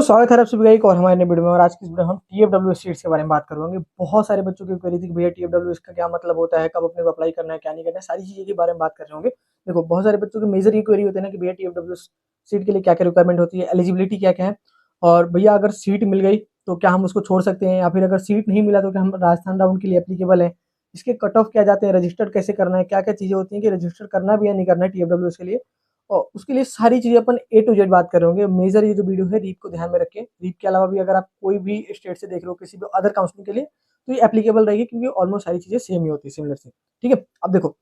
स्वागत है आप सभी का एक और हमारे नए वीडियो में। और आज की इस वीडियो में हम टीएफडब्ल्यूएस सीट्स के बारे में बात करेंगे। बहुत सारे बच्चों की क्वेरी थी कि भैया टीएफडब्ल्यूएस का क्या मतलब होता है, कब अपने को अप्लाई करना है, क्या नहीं करना है, सारी चीज़ों के बारे में बात कर रहे होंगे। देखो, बहुत सारे बच्चों की मेजर ये क्वेरी होती है ना कि भैया टीएफडब्ल्यूएस सीट के लिए क्या क्या रिक्वायरमेंट होती है, एलिजिबिलिटी क्या क्या है, और भैया अगर सीट मिल गई तो क्या हम उसको छोड़ सकते हैं, या फिर अगर सीट नहीं मिला तो क्या हम राजस्थान राउंड के लिए एप्लीकेबल है, इसके कट ऑफ क्या जाते हैं, रजिस्टर्ड कैसे करना है, क्या क्या चीज़ें होती हैं कि रजिस्टर करना भी या नहीं करना है टीएफडब्ल्यूएस के लिए। और उसके लिए सारी चीज़ें अपन ए टू जेड बात कर रहे होंगे। मेजर ये जो वीडियो है रीप को ध्यान में रखें। रीप के अलावा भी अगर आप कोई भी स्टेट से देख रहे हो किसी भी अदर काउंसलिंग के लिए तो ये एप्लीकेबल रहेगी, क्योंकि ऑलमोस्ट सारी चीज़ें सेम ही होती है, सिमिलर से। ठीक है, अब देखो,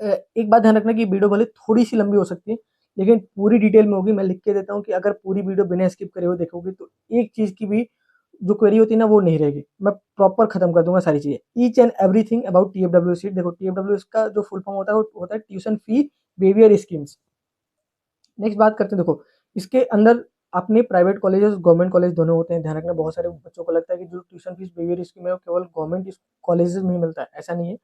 एक बात ध्यान रखना कि वीडियो भले थोड़ी सी लंबी हो सकती है लेकिन पूरी डिटेल में होगी। मैं लिख के देता हूँ कि अगर पूरी वीडियो बिना स्किप करे हुए देखोगे तो एक चीज़ की भी जो क्वेरी होती है ना वो नहीं रहेगी। मैं प्रॉपर खत्म कर दूंगा सारी चीज़ें, each and everything about TFW seat. देखो, टीएफडब्ल्यू का जो फुल फॉर्म होता है वो होता है tuition fee waiver schemes. Next बात करते हैं। देखो, इसके अंदर अपने प्राइवेट कॉलेजेस गवर्नमेंट कॉलेज दोनों होते हैं। ध्यान रखना, बहुत सारे बच्चों को लगता है कि जो ट्यूशन फीस वेवियर स्कीम है वो केवल गवर्नमेंट कॉलेजेस में ही मिलता है। ऐसा नहीं है,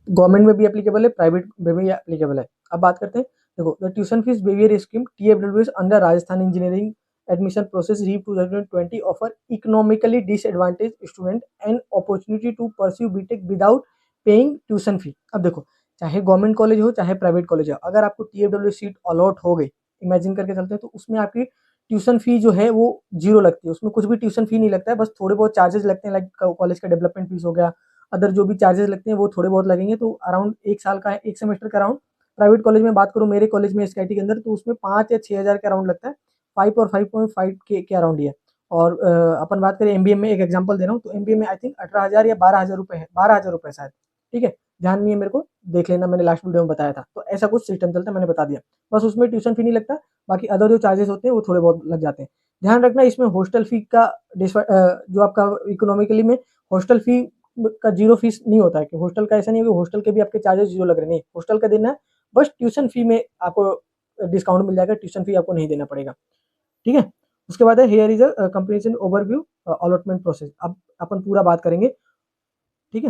गवर्नमेंट में भी एप्लीकेबल है, प्राइवेट में भी एप्लीकेबल है। अब बात करते हैं। देखो, the tuition fee waiver scheme TFWS under Rajasthan engineering admission process REAP 2020 offer economically disadvantage student an opportunity to pursue BTech without paying tuition fee. अब देखो, चाहे गवर्नमेंट कॉलेज हो चाहे प्राइवेट कॉलेज हो, अगर आपको टीएफडब्ल्यू सीट अलॉट हो गई, इमेजिन करके चलते हैं, तो उसमें आपकी ट्यूशन फी जो है वो जीरो लगती है। उसमें कुछ भी ट्यूशन फी नहीं लगता है, बस थोड़े बहुत चार्जेस लगते हैं, लाइक कॉलेज का डेवलपमेंट फीस हो गया, अदर जो भी चार्जेस लगते हैं वो थोड़े बहुत लगेंगे। तो अराउंड एक साल का है, एक सेमेस्टर का अराउंड। प्राइवेट कॉलेज में बात करूँ, मेरे कॉलेज में एसकेटी के अंदर, तो उसमें 5 या 6 हज़ार के अराउंड लगता है। 5 और 5.5 के अराउंड ही है। और अपन बात करें एमबीए में, एक एग्जांपल दे रहा हूँ, तो एमबीए में आई थिंक 18 हज़ार या 12 हज़ार रुपये है, 12 हज़ार रुपये शायद। ठीक है, ध्यान नहीं है मेरे को, देख लेना, मैंने लास्ट वीडियो में बताया था। तो ऐसा कुछ सिस्टम चलता है, मैंने बता दिया। बस उसमें ट्यूशन फी नहीं लगता, बाकी अदर जो चार्जेस होते हैं वो थोड़े बहुत लग जाते हैं। ध्यान रखना, इसमें हॉस्टल फी का जो आपका इकोनॉमिकली में हॉस्टल फी का जीरो फीस नहीं होता है। कि हॉस्टल का ऐसा नहीं है कि हॉस्टल के भी आपके चार्जेस जीरो लग रहे, नहीं, हॉस्टल का देना है, बस ट्यूशन फी में आपको डिस्काउंट मिल जाएगा, ट्यूशन फी आपको नहीं देना पड़ेगा। ठीक है, उसके बाद है here is a comparison overview allotment process. अब अपन पूरा बात करेंगे। ठीक है,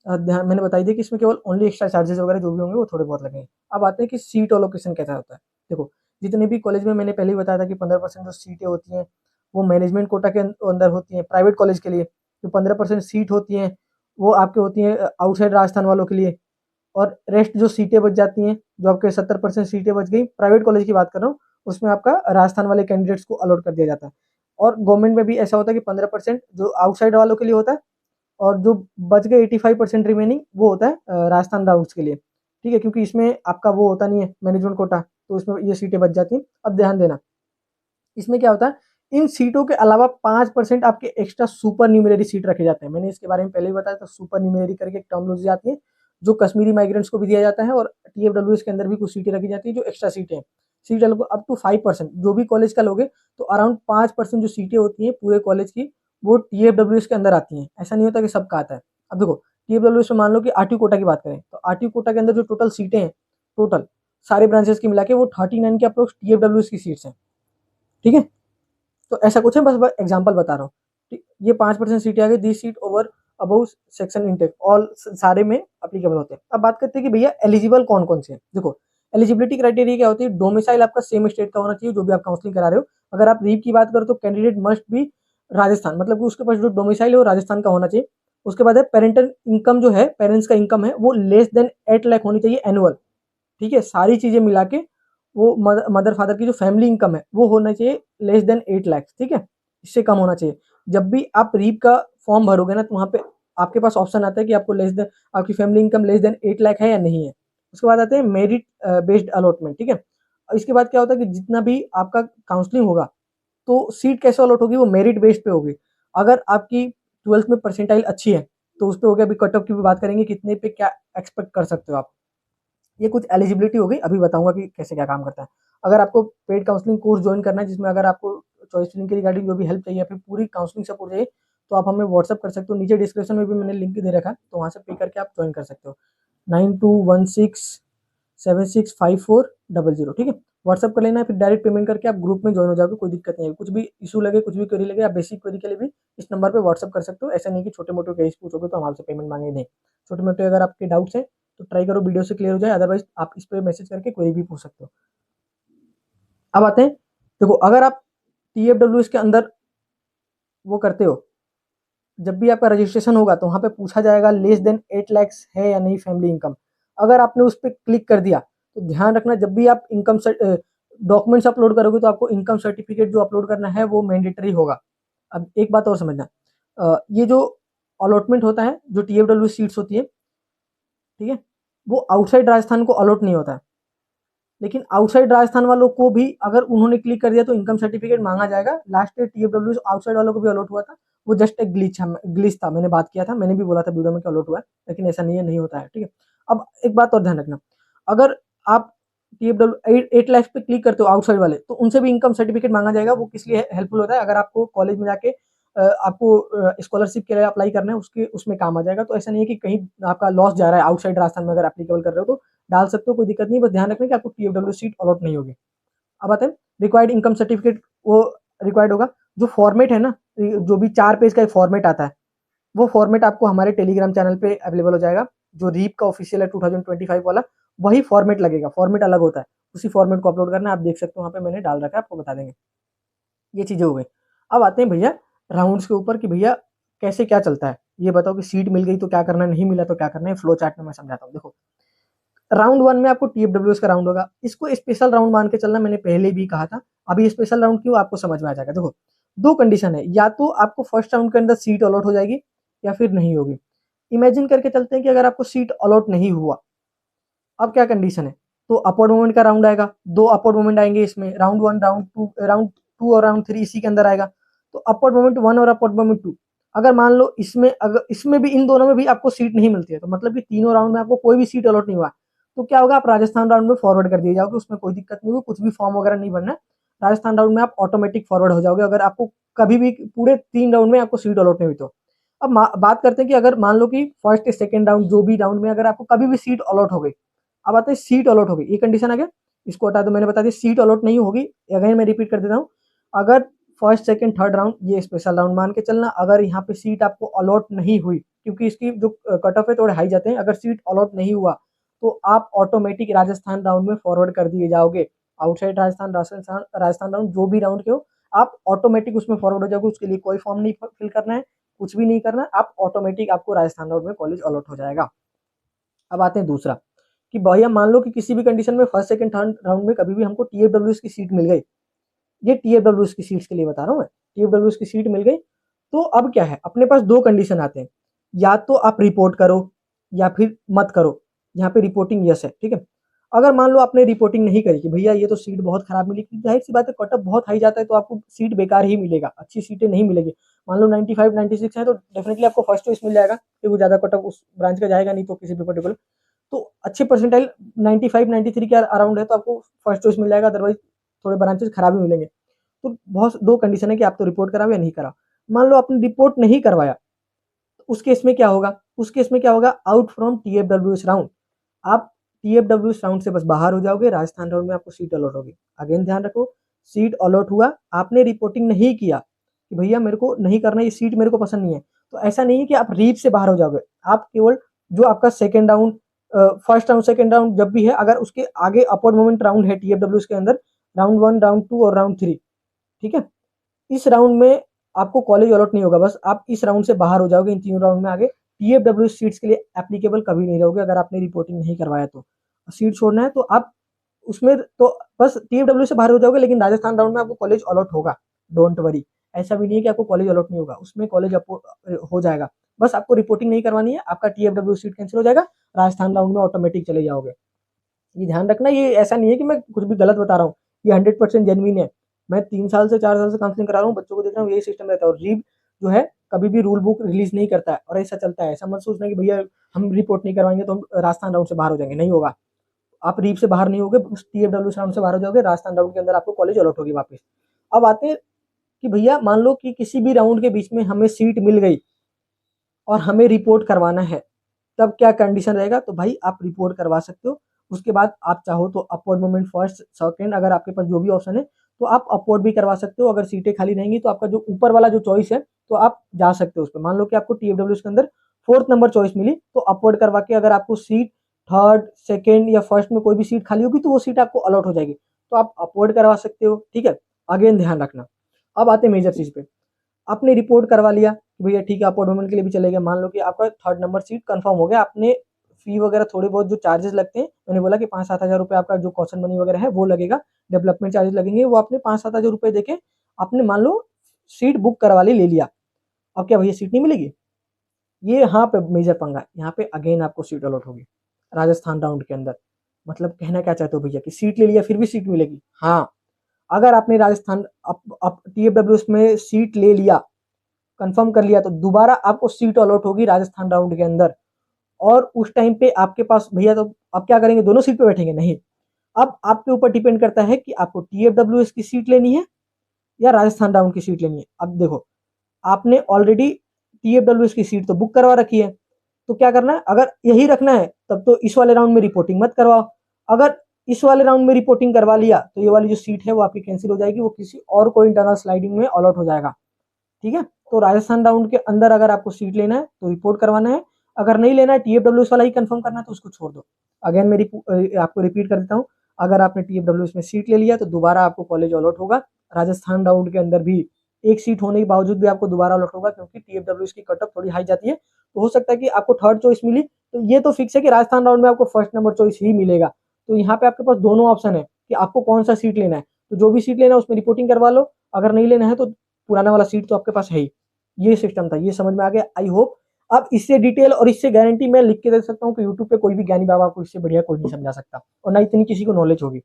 ध्यान, मैंने बताई दिया कि इसमें केवल ओनली एक्स्ट्रा चार्जेस वगैरह जो भी होंगे वो थोड़े बहुत लगेंगे। अब आते हैं कि सीट अलोकेशन कैसा होता है। देखो, जितने भी कॉलेज में, मैंने पहले ही बताया था कि 15% जो सीटें होती हैं वो मैनेजमेंट कोटा के अंदर होती हैं। प्राइवेट कॉलेज के लिए जो 15% सीट होती हैं वो आपके होती हैं आउटसाइड राजस्थान वालों के लिए। और रेस्ट जो सीटें बच जाती हैं, जो आपके 70% सीटें बच गई, प्राइवेट कॉलेज की बात कर रहा हूँ, उसमें आपका राजस्थान वाले कैंडिडेट्स को अलॉट कर दिया जाता है। और गवर्नमेंट में भी ऐसा होता है कि 15% जो आउटसाइड वालों के लिए होता है, और जो बच गए 85% रिमेनिंग वो होता है राजस्थान राउंड्स के लिए। ठीक है, क्योंकि इसमें आपका वो होता नहीं है मैनेजमेंट कोटा, तो इसमें ये सीटें बच जाती हैं। अब ध्यान देना, इसमें क्या होता है, इन सीटों के अलावा 5% आपके एक्स्ट्रा सुपर न्यूमररी सीट रखे जाते हैं। मैंने इसके बारे में पहले ही बताया था, सुपर न्यूमररी करके एक टर्मोलॉजी आती है जो कश्मीरी माइग्रेंट्स को भी दिया जाता है, और टीएफडब्ल्यूएस के अंदर भी कुछ सीटें रखी जाती है जो एक्स्ट्रा सीटें हैं। सीट अप टू 5%, जो भी कॉलेज का लोगे तो अराउंड 5% जो सीटें होती हैं पूरे कॉलेज की वो टीएफडब्ल्यूएस के अंदर आती हैं। ऐसा नहीं होता कि सबका आता है। अब देखो, टीएफडब्ल्यूएस में मान लो कि आरटीयू कोटा की बात करें, तो आरटीयू कोटा के अंदर जो टोटल सीटें हैं, टोटल सारे ब्रांचेस की मिला के वो 39 के अप्रोक्स टीएफडब्ल्यूएस की सीट्स हैं। ठीक है, तो ऐसा कुछ है, बस एग्जांपल बता रहा हूँ। ये 5% सीटें आ गई, the seat over above section intake, all सारे में अप्लीकेबल होते हैं। अब बात करते हैं कि भैया एलिजिबल कौन कौन से हैं। देखो, एलिजिबिलिटी क्राइटेरिया क्या होती है, डोमिसाइल आपका सेम स्टेट का होना चाहिए जो भी आप काउंसलिंग करा रहे हो। अगर आप रीप की बात करो तो कैंडिडेट मस्ट बी राजस्थान, मतलब कि उसके पास जो डोमिसाइल है वो राजस्थान का होना चाहिए। उसके बाद है पेरेंटल इनकम, जो है पेरेंट्स का इनकम है वो लेस देन 8 लाख होनी चाहिए एनुअल। ठीक है, सारी चीजें मिला के वो मदर फादर की जो फैमिली इनकम है वो होना चाहिए लेस देन 8 लाख। ठीक है, इससे कम होना चाहिए। जब भी आप रीप का फॉर्म भरोगे ना तो वहाँ पे आपके पास ऑप्शन आता है कि आपको लेस देन, आपकी family income less than 8 lakh है या नहीं है। उसके बाद आते हैं मेरिट बेस्ड अलॉटमेंट। ठीक है, इसके बाद क्या होता है कि जितना भी आपका काउंसलिंग होगा तो सीट कैसे अलॉट होगी, वो मेरिट बेस्ड पे होगी। अगर आपकी 12th में परसेंटाइल अच्छी है तो उस पर हो गया। अभी कट ऑफ की भी बात करेंगे, कितने पे क्या एक्सपेक्ट कर सकते हो आप। ये कुछ एलिजिबिलिटी हो गई, अभी बताऊंगा कि कैसे क्या काम करता है। अगर आपको पेड काउंसलिंग कोर्स ज्वाइन करना है, जिसमें अगर आपको चॉइस फिलिंग की रिगार्डिंग जो भी हेल्प चाहिए या फिर पूरी काउंसलिंग सपोर्ट चाहिए, तो आप हमें व्हाट्सअप कर सकते हो। नीचे डिस्क्रिप्शन में भी मैंने लिंक दे रखा है, तो वहाँ से पे करके आप ज्वाइन कर सकते हो। 9216765400। ठीक है, व्हाट्सअप कर लेना है, फिर डायरेक्ट पेमेंट करके आप ग्रुप में ज्वाइन हो जाओगे, कोई दिक्कत नहीं है। कुछ भी इशू लगे, कुछ भी क्वेरी लगे, आप बेसिक क्वेरी के लिए भी इस नंबर पे व्हाट्सअप कर सकते हो। ऐसा नहीं कि छोटे मोटे केस पूछोगे तो हम आपसे पेमेंट मांगे, नहीं। छोटे मोटे अगर आपके डाउट्स हैं तो ट्राई करो वीडियो से क्लियर हो जाए, अदरवाइज आप इस पे मैसेज करके कोई भी पूछ सकते हो। अब आते हैं, देखो, अगर आप TFWS के अंदर वो करते हो, जब भी आपका रजिस्ट्रेशन होगा तो वहाँ पे पूछा जाएगा लेस देन 8 लैक्स है या नहीं फैमिली इनकम। अगर आपने उस पर क्लिक कर दिया तो ध्यान रखना, जब भी आप इनकम डॉक्यूमेंट्स अपलोड करोगे तो आपको इनकम सर्टिफिकेट जो अपलोड करना है वो मैंडेटरी होगा। अब एक बात और समझना, ये जो अलॉटमेंट होता है, जो TFW सीट्स होती है, ठीक है, वो आउटसाइड राजस्थान को अलॉट नहीं होता है, लेकिन आउटसाइड राजस्थान वालों को भी अगर उन्होंने क्लिक कर दिया तो इनकम सर्टिफिकेट मांगा जाएगा। लास्ट ईयर TFW आउटसाइड वालों को भी अलॉट हुआ था, वो जस्ट एक ग्लिच था, मैंने बात किया था, मैंने भी बोला था वीडियो में कि अलॉट हुआ है, लेकिन ऐसा नहीं है, नहीं होता है, ठीक है। अब एक बात और ध्यान रखना, अगर आप TFW 8 लाख पे क्लिक करते हो आउटसाइड वाले, तो उनसे भी इनकम सर्टिफिकेट मांगा जाएगा। वो किस लिए हेल्पफुल होता है, अगर आपको कॉलेज में जाके आपको स्कॉलरशिप के लिए अप्लाई करना है, उसके उसमें काम आ जाएगा। तो ऐसा नहीं है कि कहीं आपका लॉस जा रहा है आउटसाइड राजस्थान में, अगर एप्लीकेबल कर रहे हो तो डाल सकते हो, कोई दिक्कत नहीं। बस ध्यान रखना कि आपको TFW सीट अलॉट नहीं होगी। अब आते हैं रिक्वायर्ड इनकम सर्टिफिकेट, वो रिक्वायर्ड होगा। जो फॉर्मेट है ना, जो भी 4 पेज का एक फॉर्मेट आता है, वो फॉर्मेट आपको हमारे टेलीग्राम चैनल पे अवेलेबल हो जाएगा। जो रीप का ऑफिशियल है 2025 वाला, वही फॉर्मेट लगेगा, फॉर्मेट अलग होता है, उसी फॉर्मेट को अपलोड करना है। आप देख सकते हो वहाँ पे मैंने डाल रखा है, आपको बता देंगे। ये चीजें हो गई। अब आते हैं भैया राउंड्स के ऊपर कि भैया कैसे क्या चलता है। ये बताओ कि सीट मिल गई तो क्या करना है, नहीं मिला तो क्या करना है, फ्लो चार्ट में मैं समझाता हूँ। देखो, राउंड 1 में आपको TFWS का राउंड होगा, इसको स्पेशल राउंड मान के चलना, मैंने पहले भी कहा था। अभी स्पेशल राउंड क्यों, आपको समझ में आ जाएगा। देखो, 2 कंडीशन है, या तो आपको फर्स्ट राउंड के अंदर सीट अलॉट हो जाएगी या फिर नहीं होगी। इमेजिन करके चलते हैं कि अगर आपको सीट अलॉट नहीं हुआ, अब क्या कंडीशन है, तो अपवर्ड मूवमेंट का राउंड आएगा, 2 अपवर्ड मूवमेंट आएंगे इसमें, राउंड 1, राउंड 2 और राउंड 3 इसी के अंदर आएगा। तो अपवर्ड मूवमेंट 1 और अपवर्ड मूवमेंट 2, अगर मान लो इसमें, अगर इसमें भी, इन दोनों में भी आपको सीट नहीं मिलती है, तो मतलब कि तीनों राउंड में आपको कोई भी सीट अलॉट नहीं हुआ, तो क्या होगा, आप राजस्थान राउंड में फॉरवर्ड कर दिए जाओगे, उसमें कोई दिक्कत नहीं होगी, कुछ भी फॉर्म वगैरह नहीं भरना है। राजस्थान राउंड में आप ऑटोमेटिक फॉरवर्ड हो जाओगे, अगर आपको कभी भी पूरे 3 राउंड में आपको सीट अलॉट नहीं हुई तो। अब बात करते हैं कि अगर मान लो कि फर्स्ट सेकंड राउंड जो भी राउंड में अगर आपको कभी भी सीट अलॉट हो गई, अब आते हैं सीट अलॉट होगी, ये कंडीशन आ गया, इसको हटा दो, मैंने बता दिया सीट अलॉट नहीं होगी। अगेन मैं रिपीट कर देता हूँ, अगर फर्स्ट सेकंड थर्ड राउंड, ये स्पेशल राउंड मान के चलना, अगर यहाँ पे सीट आपको अलॉट नहीं हुई, क्योंकि इसकी जो कट ऑफ है थोड़े हाई जाते हैं, अगर सीट अलॉट नहीं हुआ तो आप ऑटोमेटिक राजस्थान राउंड में फॉरवर्ड कर दिए जाओगे। आउटसाइड राजस्थान राउंड जो भी राउंड के हो, आप ऑटोमेटिक उसमें फॉरवर्ड हो जाओगे, उसके लिए कोई फॉर्म नहीं फिल करना है, कुछ भी नहीं करना, आप ऑटोमेटिक आपको राजस्थान राउंड में कॉलेज अलॉट हो जाएगा। अब आते हैं दूसरा, कि भैया मान लो कि किसी भी कंडीशन में फर्स्ट सेकंड थर्ड राउंड में कभी भी हमको TFWS की सीट मिल गई, ये TFWS की सीट्स के लिए बता रहा हूँ मैं, TFWS की सीट मिल गई, तो अब क्या है, अपने पास 2 कंडीशन आते हैं, या तो आप रिपोर्ट करो या फिर मत करो। यहाँ पे रिपोर्टिंग यस है, ठीक है। अगर मान लो आपने रिपोर्टिंग नहीं करी कि भैया ये तो सीट बहुत खराब मिली, क्योंकि जाहिर सी बात है कट ऑफ बहुत हाई जाता है तो आपको सीट बेकार ही मिलेगा, अच्छी सीटें नहीं मिलेगी। मान लो 95 96 है तो डेफिनेटली आपको फर्स्ट चॉइस मिल जाएगा, क्योंकि ज्यादा कट ऑफ उस ब्रांच का जाएगा नहीं, तो किसी भी पर्टिकुलर, तो अच्छे परसेंटाइल 95 93 के अराउंड है तो आपको फर्स्ट चॉइस मिल जाएगा, अदरवाइज थोड़े ब्रांचेस खराब ही मिलेंगे। तो बहुत 2 कंडीशन है कि आप तो रिपोर्ट कराओ या नहीं कराओ। मान लो आपने रिपोर्ट नहीं करवाया, तो उस केस में क्या होगा, उस केस में क्या होगा, आउट फ्रॉम TFWS राउंड, आप TFWS राउंड से बस बाहर हो जाओगे, राजस्थान राउंड में आपको सीट अलॉट होगी। अगेन ध्यान रखो, सीट अलॉट हुआ, आपने रिपोर्टिंग नहीं किया कि भैया मेरे को नहीं करना, ये सीट मेरे को पसंद नहीं है, तो ऐसा नहीं है कि आप रीप से बाहर हो जाओगे। आप केवल जो आपका second round, first round second round जब भी है, अगर उसके आगे अपवर्ड मूवमेंट राउंड है TFWS के अंदर, राउंड 1 राउंड 2 और राउंड 3, ठीक है, इस राउंड में आपको कॉलेज अलॉट नहीं होगा, बस आप इस राउंड से बाहर हो जाओगे, इन तीनों राउंड में आगे TFW सीट्स के लिए एप्लीकेबल कभी नहीं रहोगे, अगर आपने रिपोर्टिंग नहीं करवाया तो। सीट छोड़ना है तो आप उसमें तो बस TFW से बाहर हो जाओगे, लेकिन राजस्थान राउंड में आपको कॉलेज अलॉट होगा, डोंट वरी। ऐसा भी नहीं है कि आपको कॉलेज अलॉट नहीं होगा, उसमें कॉलेज हो जाएगा, बस आपको रिपोर्टिंग नहीं करवानी है, आपका TFW सीट कैंसिल हो जाएगा, राजस्थान राउंड में ऑटोमेटिक चले जाओगे। ये ध्यान रखना, ये ऐसा नहीं है कि मैं कुछ भी गलत बता रहा हूँ, ये 100% जेन्युइन है। मैं 3 साल से 4 साल से काउंसलिंग करा रहा हूँ, बच्चों को देख रहा हूँ, यही सिस्टम रहता है। और रीप जो है कभी भी रूल बुक रिलीज नहीं करता है, और ऐसा चलता है, ऐसा मत सोचना कि भैया हम रिपोर्ट नहीं करवाएंगे तो हम राजस्थान राउंड से बाहर हो जाएंगे, नहीं होगा। आप रीप से बाहर नहीं होगे, TFW राउंड से बाहर हो जाओगे, राजस्थान राउंड के अंदर आपको कॉलेज अलॉट होगी वापस। अब आते हैं कि भैया मान लो कि किसी भी राउंड के बीच में हमें सीट मिल गई और हमें रिपोर्ट करवाना है, तब क्या कंडीशन रहेगा, तो भाई आप रिपोर्ट करवा सकते हो। उसके बाद आप चाहो तो अपवर्ड मूवमेंट फर्स्ट सेकंड, अगर आपके पास जो भी ऑप्शन है तो आप अपवर्ड भी करवा सकते हो। अगर सीटें खाली रहेंगी तो आपका जो ऊपर वाला जो चॉइस है तो आप जा सकते हो उस पर। मान लो कि आपको TFW के अंदर 4th नंबर चॉइस मिली, तो अपवर्ड करवा के अगर आपको सीट थर्ड सेकेंड या फर्स्ट में कोई भी सीट खाली होगी तो वो सीट आपको अलॉट हो जाएगी, तो आप अपवर्ड करवा सकते हो, ठीक है। अगेन ध्यान रखना, अब आते हैं मेजर चीज़ पे। आपने रिपोर्ट करवा लिया कि भैया ठीक है, आप ऑटोमेटिक के लिए भी चलेगा। मान लो कि आपका 3rd नंबर सीट कंफर्म हो गया। आपने फी वगैरह थोड़े बहुत जो चार्जेस लगते हैं, मैंने बोला कि 5-7 हज़ार रुपये आपका जो कॉशन मनी वगैरह है वो लगेगा, डेवलपमेंट चार्जेस लगेंगे, वो आपने 5-7 हज़ार रुपये देके आपने मान लो सीट बुक करवा ली, ले लिया। अब क्या भैया सीट नहीं मिलेगी? ये यहाँ पे मेजर पंगा है। यहाँ पे अगेन आपको सीट अलॉट होगी राजस्थान राउंड के अंदर। मतलब कहना क्या चाहते हो भैया कि सीट ले लिया फिर भी सीट मिलेगी? हाँ, अगर आपने राजस्थान अप टीएफडब्ल्यूएस में सीट ले लिया, कंफर्म कर लिया, तो दोबारा आपको सीट अलॉट होगी राजस्थान राउंड के अंदर। और उस टाइम पे आपके पास भैया, तो आप क्या करेंगे? दोनों सीट पे बैठेंगे? नहीं, अब आपके ऊपर डिपेंड करता है कि आपको टीएफडब्ल्यूएस की सीट लेनी है या राजस्थान राउंड की सीट लेनी है। अब देखो, आपने ऑलरेडी टीएफडब्ल्यूएस की सीट तो बुक करवा रखी है, तो क्या करना है? अगर यही रखना है तब तो इस वाले राउंड में रिपोर्टिंग मत करवाओ। अगर इस वाले राउंड में रिपोर्टिंग करवा लिया तो ये वाली जो सीट है वो आपकी कैंसिल हो जाएगी, वो किसी और को इंटरनल स्लाइडिंग में अलॉट हो जाएगा। ठीक है, तो राजस्थान राउंड के अंदर अगर आपको सीट लेना है तो रिपोर्ट करवाना है, अगर नहीं लेना है, टीएफडब्ल्यूएस वाला ही कंफर्म करना है, तो उसको छोड़ दो। अगेन मेरी आपको रिपीट कर देता हूँ, अगर आपने टीएफडब्ल्यूएस में सीट ले लिया तो दोबारा आपको कॉलेज अलॉट होगा। राजस्थान राउंड के अंदर भी एक सीट होने के बावजूद भी आपको दोबारा अलॉट होगा, क्योंकि टीएफडब्ल्यूएस की कट ऑफ थोड़ी हाई जाती है। तो हो सकता है कि आपको 3rd चॉइस मिली, तो ये तो फिक्स है कि राजस्थान राउंड में आपको 1st नंबर चॉइस ही मिलेगा। तो यहाँ पे आपके पास दोनों ऑप्शन है कि आपको कौन सा सीट लेना है। तो जो भी सीट लेना है उसमें रिपोर्टिंग करवा लो, अगर नहीं लेना है तो पुराना वाला सीट तो आपके पास है ही। ये सिस्टम था, ये समझ में आ गया आई होप। अब इससे डिटेल और इससे गारंटी मैं लिख के दे सकता हूँ कि यूट्यूब पे कोई भी ज्ञानी बाबा को इससे बढ़िया कोई नहीं समझा सकता, और ना इतनी किसी को नॉलेज होगी।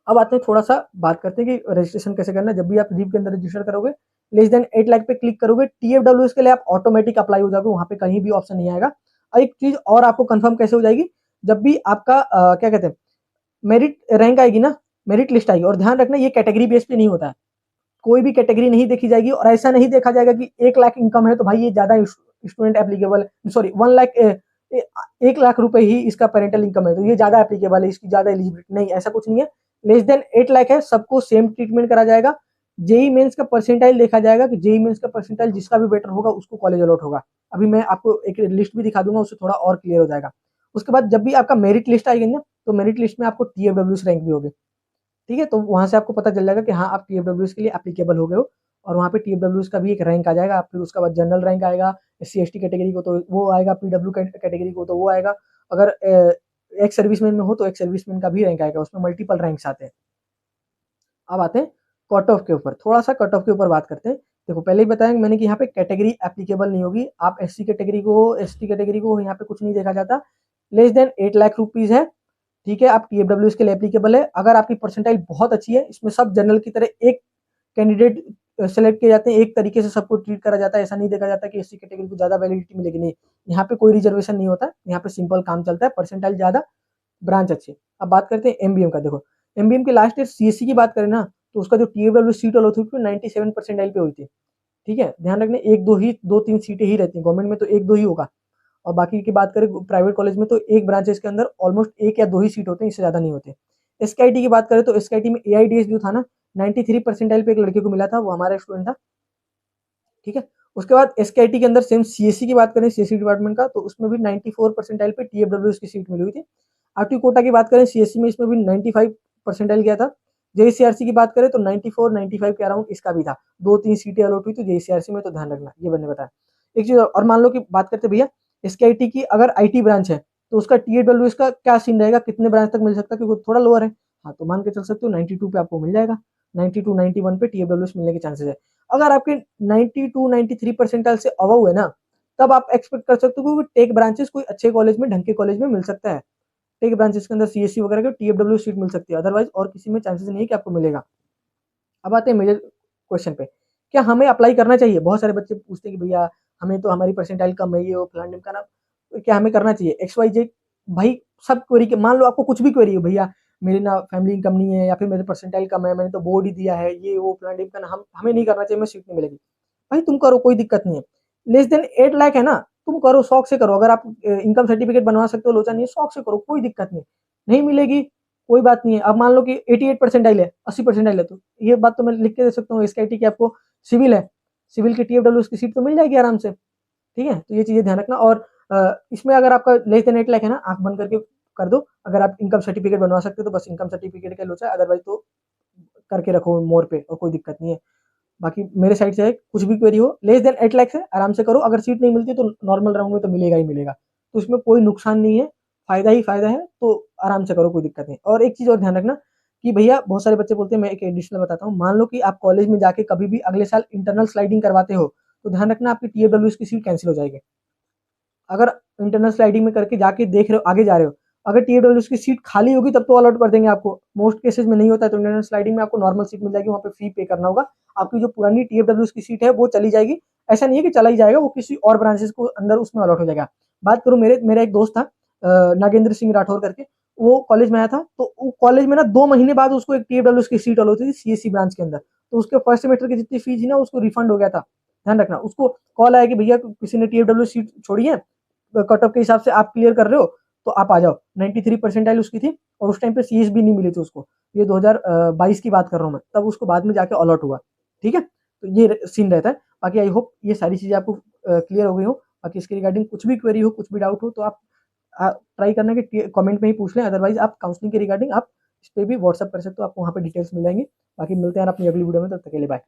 अब आते हैं थोड़ा सा बात करते हैं कि रजिस्ट्रेशन कैसे करना है। जब भी आप रीप के अंदर रजिस्टर करोगे, लेस देन 8 लाख पे क्लिक करोगे, टीएफडब्ल्यूएस के लिए आप ऑटोमेटिक अप्लाई हो जाओगे, वहां पे कहीं भी ऑप्शन नहीं आएगा। और एक चीज और आपको कंफर्म कैसे हो जाएगी, जब भी आपका क्या कहते हैं, मेरिट रैंक आएगी ना, मेरिट लिस्ट आएगी। और ध्यान रखना, ये कैटेगरी बेस पे नहीं होता है, कोई भी कैटेगरी नहीं देखी जाएगी। और ऐसा नहीं देखा जाएगा कि 1 लाख इनकम है तो भाई ये ज्यादा student applicable, sorry 1 lakh 1 lakh रुपए ही इसका पेरेंटल इनकम है तो ये ज्यादा एप्लीकेबल है, इसकी ज्यादा एलिजिबिलिटी नहीं, ऐसा कुछ नहीं है। लेस देन 8 लाख है, सबको सेम ट्रीटमेंट करा जाएगा। जेई मेंस का परसेंटाइल देखा जाएगा कि जेई मेंस का परसेंटाइल जिसका भी बेटर होगा उसको कॉलेज अलॉट होगा। अभी मैं आपको एक लिस्ट भी दिखा दूंगा, उससे थोड़ा और क्लियर हो जाएगा। उसके बाद जब भी आपका मेरिट लिस्ट आएगी ना, तो मेरिट लिस्ट में आपको टीएफडब्ल्यू रैंक भी होगी। ठीक है, तो वहां से आपको पता चल जाएगा कि हाँ आप टीएफडब्ल्यूएस के लिए एप्लीकेबल हो गए हो। और वहाँ पे टीएफडब्ल्यूएस का भी एक रैंक आ जाएगा। फिर उसके बाद जनरल रैंक आएगा, एससी/एसटी कैटेगरी को तो वो आएगा, पीडब्ल्यू कैटेगरी को तो वो आएगा। अगर एक्स सर्विसमैन में हो तो एक्स सर्विसमैन का भी रैंक आएगा, उसमें मल्टीपल रैंक्स आते हैं। अब आते हैं कट ऑफ के ऊपर, थोड़ा सा कट ऑफ के ऊपर बात करते हैं। देखो पहले ही बताया मैंने कि यहाँ पे कैटेगरी एप्लीकेबल नहीं होगी। आप एससी कैटेगरी को हो, एसटी कैटेगरी को हो, यहाँ पे कुछ नहीं देखा जाता। लेस देन 8 लाख रुपीज है, ठीक है, आप टीएफडब्ल्यू के लिए एप्लीकेबल है। अगर आपकी परसेंटाइल बहुत अच्छी है, इसमें सब जनरल की तरह एक कैंडिडेट सेलेक्ट किए जाते हैं, एक तरीके से सबको ट्रीट करा जाता है। ऐसा नहीं देखा जाता कि एससी कैटेगरी को ज्यादा वैलिडिटी मिलेगी, नहीं, यहाँ पे कोई रिजर्वेशन नहीं होता। यहाँ पे सिंपल काम चलता है, परसेंटाइल ज्यादा, ब्रांच अच्छी। अब बात करते हैं एमबीएम का। देखो एमबीएम की लास्ट ईयर सीएससी की बात करें ना, तो उसका जो टीएफडब्ल्यू सीट थी 97 परसेंटाइल पे हुई थी। ठीक है, ध्यान रखने, एक दो ही, 2-3 सीटें ही रहती हैं, गवर्नमेंट में तो एक दो ही होगा। और बाकी की बात करें प्राइवेट कॉलेज में तो एक ब्रांचेस के अंदर ऑलमोस्ट एक या दो ही सीट होते हैं, इससे ज्यादा नहीं होते। एसकेआईटी की बात करें तो एसकेआईटी में एआईडीएस जो था ना, 93 परसेंटाइल पे एक लड़के को मिला था, वो हमारा स्टूडेंट था। ठीक है, उसके बाद एसकेआईटी के अंदर सेम सीएससी की बात करें, सीएससी डिपार्टमेंट का, तो उसमें भी 94 परसेंटाइल पे टीएफडब्ल्यू की सीट मिली हुई थी। आरटी कोटा की बात करें सीएससी में, इसमें भी 95 परसेंटाइल गया था। जेसीआरसी की बात करें तो 94-95 के अराउंड इसका भी था। 2-3 सीटें अलॉट हुई थी जेसीआरसी में, तो ध्यान रखना, ये मैंने बताया। एक चीज और मान लो कि बात करते भैया एसकेआईटी की, अगर आईटी ब्रांच है तो उसका टीएडब्ल्यू का क्या सीन रहेगा, कितने ब्रांच तक मिल सकता है, क्योंकि थोड़ा लोअर है। हाँ, तो मान के चल सकते हो 92 पे आपको मिल जाएगा, 92-91 पे टीएडब्ल्यू मिलने के चांसेस है। अगर आपके 92-93 परसेंटाइल से अबव है ना, तब आप एक्सपेक्ट कर सकते हो कि टेक ब्रांचेस कोई अच्छे कॉलेज में, ढंग के कॉलेज में मिल सकता है। टेक ब्रांचेस के अंदर सीएससी वगैरह के टीएफडब्ल्यू सीट मिल सकती है, अदरवाइज और किसी में चांसेस नहीं है कि आपको मिलेगा। अब आते हैं मेजर क्वेश्चन पे, क्या हमें अप्लाई करना चाहिए? बहुत सारे बच्चे पूछते हैं कि भैया हमें तो हमारी परसेंटाइल कम है, ये वो फलान का ना, क्या हमें करना चाहिए? एक्स वाई जेड, भाई सब क्वेरी के, मान लो आपको कुछ भी क्वेरी हो, भैया मेरी ना फैमिली इनकम नहीं है, या फिर मेरे परसेंटाइल कम है, मैंने तो बोर्ड ही दिया है, ये वो फलान का ना, हमें नहीं करना चाहिए, हमें सीट नहीं मिलेगी। भाई तुम करो, कोई दिक्कत नहीं है। लेस देन 8 लाख है ना, तुम करो, शौक से करो। अगर आप इनकम सर्टिफिकेट बनवा सकते हो, लोचा नहीं है, शौक से करो, कोई दिक्कत नहीं। नहीं मिलेगी कोई बात नहीं है। अब मान लो कि 88 परसेंटाइल है, 80 परसेंटाइल है, तो ये बात तो मैं लिख के दे सकता हूँ एसकेआईटी की, आपको सिविल है, सिविल की टीएफडब्ल्यू की सीट तो मिल जाएगी आराम से। ठीक है, तो ये चीजें ध्यान रखना। और इसमें अगर आपका लेस देन 8 लाख है ना, आंख बंद करके कर दो। अगर आप इनकम सर्टिफिकेट बनवा सकते हो तो बस इनकम सर्टिफिकेट का लोचा, अदरवाइज तो करके रखो मोर पे, और कोई दिक्कत नहीं है। बाकी मेरे साइड से है, कुछ भी क्वेरी हो लेस देन 8 लाख है आराम से करो, अगर सीट नहीं मिलती तो नॉर्मल राउंड में तो मिलेगा ही मिलेगा, तो इसमें कोई नुकसान नहीं है, फ़ायदा ही फ़ायदा है, तो आराम से करो, कोई दिक्कत नहीं। और एक चीज़ और ध्यान रखना कि भैया बहुत सारे बच्चे बोलते हैं, मैं एक एडिशनल बताता हूँ, मान लो कि आप कॉलेज में जाके कभी भी अगले साल इंटरनल स्लाइडिंग करवाते हो, तो ध्यान रखना आपकी टीएफडब्ल्यूएस की सीट कैंसिल हो जाएगी। अगर इंटरनल स्लाइडिंग में करके जाके देख रहे हो, आगे जा रहे हो, अगर टीएडब्ल्यूएस की सीट खाली होगी तब तो अलॉट कर देंगे आपको, मोस्ट केसेस में नहीं होता है, तो इंटरनल स्लाइडिंग में आपको नॉर्मल सीट मिल जाएगी, वहाँ पे फी पे करना होगा, आपकी जो पुरानी टीएफडब्ल्यूएस की सीट है वो चली जाएगी। ऐसा नहीं है कि चला ही जाएगा, वो किसी और ब्रांचेस को अंदर उसमें अलॉट हो जाएगा। बात करूँ, मेरा एक दोस्त था नागेंद्र सिंह राठौर करके, वो कॉलेज में आया था, तो कॉलेज में ना 2 महीने बाद उसको एक टीएडब्ल्यूएस की सीट अलॉट हुई थी सीएससी ब्रांच के अंदर, तो उसके फर्स्ट सेमेस्टर की जितनी फीस थी ना उसको रिफंड हो गया था। ध्यान रखना, उसको कॉल आया कि भैया किसी ने टीएडब्ल्यू सीट छोड़ी है, कट ऑफ के हिसाब से आप क्लियर कर रहे हो तो आप आ जाओ। 93 परसेंटाइल उसकी थी, और उस टाइम पे सीएस भी नहीं मिली थी उसको, ये 2022 की बात कर रहा हूँ मैं, तब उसको बाद में जाके अलॉट हुआ। ठीक है, तो ये सीन रहता है। बाकी आई होप ये सारी चीज़ें आपको क्लियर हो गई हो। बाकी इसके रिगार्डिंग कुछ भी क्वेरी हो, कुछ भी डाउट हो, तो आप ट्राई करना कि कमेंट में ही पूछ लें, अदरवाइज आप काउंसलिंग के रिगार्डिंग आप इस पे भी व्हाट्सअप कर सकते हो, आपको वहाँ पे डिटेल्स मिल जाएंगी। बाकी मिलते हैं अपनी अगली वीडियो में, तब तक के लिए बाय।